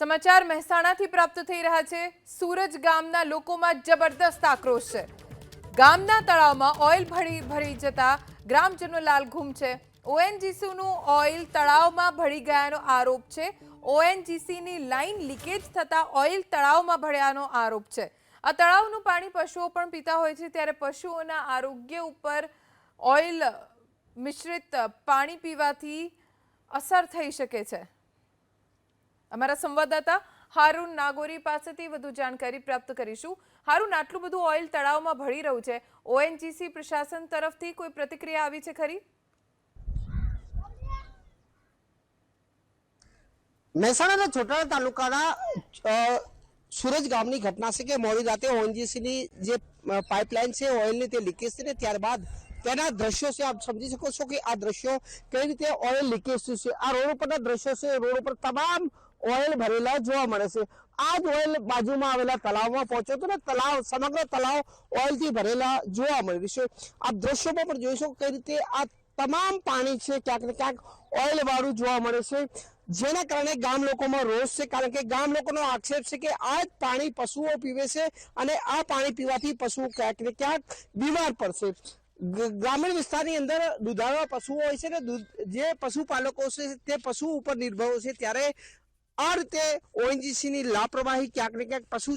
સમાચાર મહેસાણાથી પ્રાપ્ત થઈ રહ્યા છે। સુરજ ગામના લોકોમાં જબરદસ્ત આક્રોશ છે। ગામના તળાવમાં ઓઇલ ભળી જતા ગ્રામજનો લાલઘૂમ છે। ઓએનજીસીનું ઓઇલ તળાવમાં ભળી ગયાનો આરોપ છે। ઓએનજીસીની લાઇન લીકેજ થતા ઓઇલ તળાવમાં ભળ્યાનો આરોપ છે। આ તળાવનું પાણી પશુઓ પણ પીતા હોય છે, ત્યારે પશુઓના આરોગ્ય ઉપર ઓઇલ મિશ્રિત પાણી પીવાથી અસર થઈ શકે છે। हमारा संवाददाता हारून नागोरी पासेथी वधु जानकारी प्राप्त करीशुं। हारून, आटલું બધું ઓઇલ તળાવમાં ભળી રહ્યું છે, ઓએનજીસી પ્રશાસન તરફથી કોઈ પ્રતિક્રિયા આવી છે ખરી? મહેસાણાના છોટાઉદેપુર તાલુકાના સુરજ ગામની ઘટના છે કે મોડી રાતે ઓએનજીસીની જે પાઇપલાઇન છે ઓઇલની તે લીકેજ છે ને ત્યારબાદ તેના દ્રશ્યો છે। આપ સમજી શકો છો કે આ દ્રશ્યો કઈ રીતે ઓઇલ લીકેજ છે। આ રોડ ઉપરના દ્રશ્યો છે। રોડ ઉપર તમામ ઓઇલ ભરેલા જોવા મળે છે। આ જ ઓઇલ બાજુમાં આવેલા તળાવમાં પહોંચ્યો તો ને તળાવ સમગ્ર તળાવ ઓઇલથી ભરેલા જોવા મળી રહ્યું છે। આ દ્રશ્યોમાં પણ જોઈશું કઈ રીતે આ તમામ પાણી છે ક્યાંક ને ક્યાંક ઓઇલ વાળું જોવા મળે છે, જેના કારણે ગામ લોકોમાં રોષ છે। કારણ કે ગામ લોકોનો આક્ષેપ છે કે આ જ પાણી પશુઓ પીવે છે અને આ પાણી પીવાથી પશુઓ ક્યાંક ને ક્યાંક બીમાર પડશે। ગ્રામીણ વિસ્તારની અંદર દુધાળા પશુઓ હોય છે ને જે પશુપાલકો છે તે પશુ ઉપર નિર્ભર છે, ત્યારે આ રીતે ઓએનજીસીની લાપરવાહી ક્યાંક ને ક્યાંક પશુ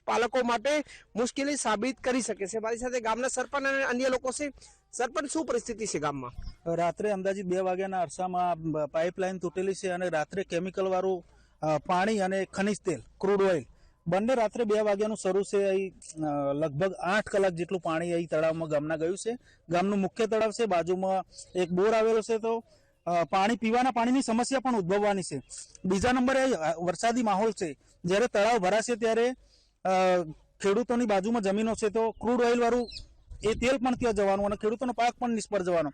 પાલકો માટે મુશ્કેલી સાબિત કરી શકે છે। મારી સાથે ગામના સરપંચ અને અન્ય લોકો છે। સરપંચ, શું પરિસ્થિતિ છે ગામમાં? રાત્રે અંદાજિત 2 વાગ્યાના અરસામાં પાઇપલાઇન તૂટેલી છે અને રાત્રે કેમિકલ વાળું પાણી અને ખનિજ તેલ ક્રૂડ ઓઇલ બંને રાત્રે 2 વાગ્યાનું શરૂ છે। અહીં લગભગ 8 કલાક જેટલું પાણી અહીં તળાવમાં ગામના ગયું છે। ગામનું મુખ્ય તળાવ છે, બાજુમાં એક બોર આવેલો છે, તો પાણી પીવાના પાણીની સમસ્યા પણ ઉદ્ભવવાની છે। બીજા નંબરે વરસાદી માહોલ છે, જ્યારે તળાવ ભરાશે ત્યારે ખેડૂતોની બાજુમાં જમીનો છે, તો ક્રૂડ ઓઇલ વાળું એ તેલ પણ ત્યાં જવાનું અને ખેડૂતોનો પાક પણ નિષ્ફળ જવાનો।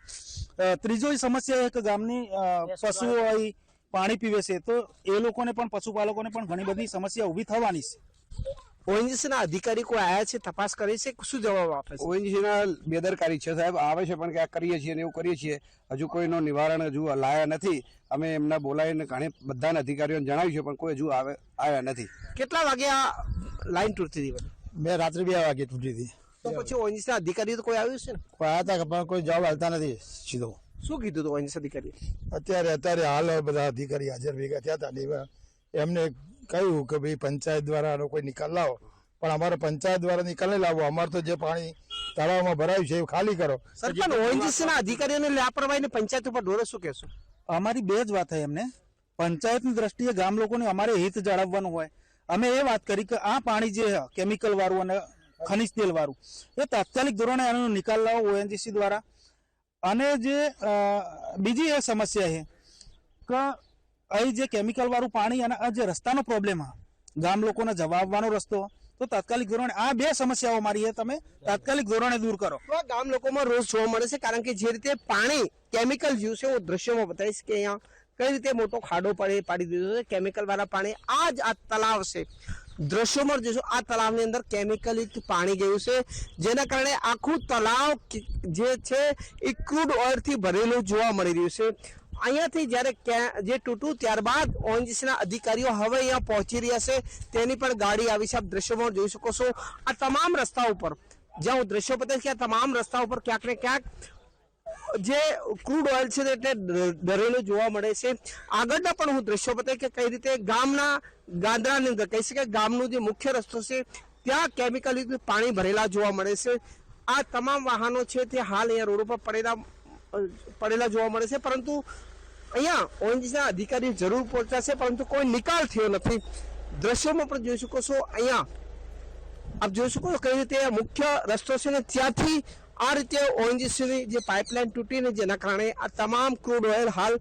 ત્રીજો સમસ્યા એ કે ગામની પશુઓ અહીં પાણી પીવે છે, તો એ લોકોને પણ પશુપાલકોને પણ ઘણી બધી સમસ્યા ઊભી થવાની છે। ઓએનજીસીના અધિકારી કોઈ આવ્યા છે, તપાસ કરી છે, શું જવાબ આપે છે? ઓએનજીસીના બેદરકારી છે સાહેબ, આવે છે પણ ક્યાંક કરીએ છીએ ને એવું કરીએ છીએ, હજુ કોઈનો નિવારણ હજુ લાયા નથી। અમે એમના બોલાવીને ઘણી બધાના અધિકારીઓને જણાવ્યું છે પણ કોઈ હજુ આવ્યા નથી। કેટલા વાગે આ લાઈન તૂટતી હતી? રાત્રે 2 વાગે તૂટી હતી। તો પછી ઓએનજીસીના અધિકારીઓ તો કોઈ આવ્યું છે ને? કોઈ આવ્યા હતા પણ કોઈ જવાબ આવતા નથી સીધો। શું કીધું હતું ઓએનજીસી અધિકારી? અત્યારે હાલ બધા અધિકારી હાજર ભેગા થયા હતા ને એમને કહ્યું કે ભાઈ પંચાયત દ્વારા કોઈ નિકાલ લાવો, પણ અમારે પંચાયત દ્વારા નિકાલ નહીં લાવવો, અમારે તો જે પાણી તળાવમાં ભરાયું છે એ ખાલી કરો। સરપંચ, ઓએનજીસીના અધિકારીઓને લાપરવાહીને પંચાયત ઉપર ઢોરે શું કહેશો? અમારી 2 જ વાત છે એમને। પંચાયતની દ્રષ્ટિએ ગામ લોકોને અમારે હિત જાળવવાનું હોય। અમે એ વાત કરી કે આ પાણી જે કેમિકલ વાળું અને ખનિજ તેલ વાળું એ તાત્કાલિક ધોરણે આનો નિકાલ લાવો ઓએનજીસી દ્વારા। અને જે બીજી એ સમસ્યા છે કે અહીં જે કેમિકલ વાળું પાણી અને આ જે રસ્તાનો પ્રોબ્લેમ હા ગામ લોકોને જવા આવવાનો રસ્તો, તો તાત્કાલિક ધોરણે આ 2 સમસ્યાઓ મારી તમે તાત્કાલિક ધોરણે દૂર કરો। ગામ લોકોમાં રોષ જોવા મળે છે, કારણ કે જે રીતે પાણી કેમિકલ જ્યુસ છે, હું દ્રશ્યોમાં બતાવીશ કે અહીંયા કઈ રીતે મોટો ખાડો પાડી દીધો છે કેમિકલ વાળા પાણી। આ જ આ તળાવ છે, દ્રશ્યોમાં જોઈશું આ તળાવની અંદર કેમિકલ પાણી ગયું છે, જેના કારણે આખું તળાવ જે છે એ ક્રૂડ ઓઇલથી ભરેલું જોવા મળી રહ્યું છે। અહીંયાથી જ્યારે જે તૂટ્યું ત્યારબાદ ઓએનજીસીના અધિકારીઓ હવે અહીંયા પહોંચી રહ્યા છે, તેની પણ ગાડી આવી છે। આપ દ્રશ્યોમાં જોઈ શકો છો આ તમામ રસ્તા ઉપર, જ્યાં હું દ્રશ્યો બતાવીશ કે આ તમામ રસ્તા ઉપર ક્યાંક ને ક્યાંક જે ક્રૂડ ઓઇલ છે એટલે ભરેલું જોવા મળે છે। આગળના પણ હું દ્રશ્યો બતાવી કે કઈ રીતે ગામના ગાંદરાની અંદર કહી શકાય ગામનું જે મુખ્ય રસ્તો છે ત્યાં કેમિકલ પાણી ભરેલા જોવા મળે છે। આ તમામ વાહનો છે તે હાલ અહીંયા રોડ ઉપર પડેલા જોવા મળે છે, પરંતુ અહીંયા ઓએનજીસીના અધિકારીઓ જરૂર પહોંચ્યા છે, પરંતુ કોઈ નિકાલ થયો નથી। દ્રશ્યોમાં પણ જોઈ શકો છો, અહીંયા આપ જોઈ શકો છો કઈ રીતે મુખ્ય રસ્તો છે ને ત્યાંથી આ રીતે ઓએનજીસીની જે પાઇપલાઇન તૂટીને જેના કારણે આ તમામ ક્રૂડ ઓઇલ હાલ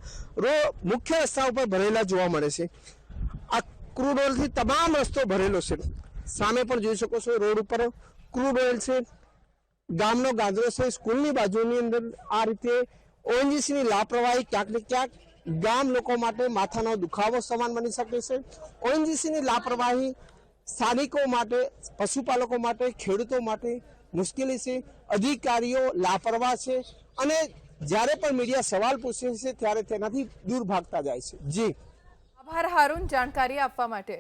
મુખ્ય રસ્તા ઉપર ભરેલા જોવા મળે છે। આ ક્રૂડ ઓઇલથી તમામ રસ્તો ભરેલો છે। સામે પણ જોઈ શકો છો રોડ ઉપર ક્રૂડ ઓઇલ છે। ગામનો ગાંદરો છે, સ્કૂલની બાજુની અંદર આ રીતે ઓએનજીસીની લાપરવાહી ક્યાંક ને ક્યાંક ગામ લોકો માટે માથાનો દુખાવો સમાન બની શકે છે। ઓએનજીસીની લાપરવાહી સ્થાનિકો માટે, પશુપાલકો માટે, ખેડૂતો માટે મુશ્કેલી છે। અધિકારીઓ લાપરવાહ છે અને જ્યારે પણ મીડિયા સવાલ પૂછે છે ત્યારે તેનાથી દૂર ભાગતા જાય છે। જી, આભાર હારૂન જાણકારી આપવા માટે.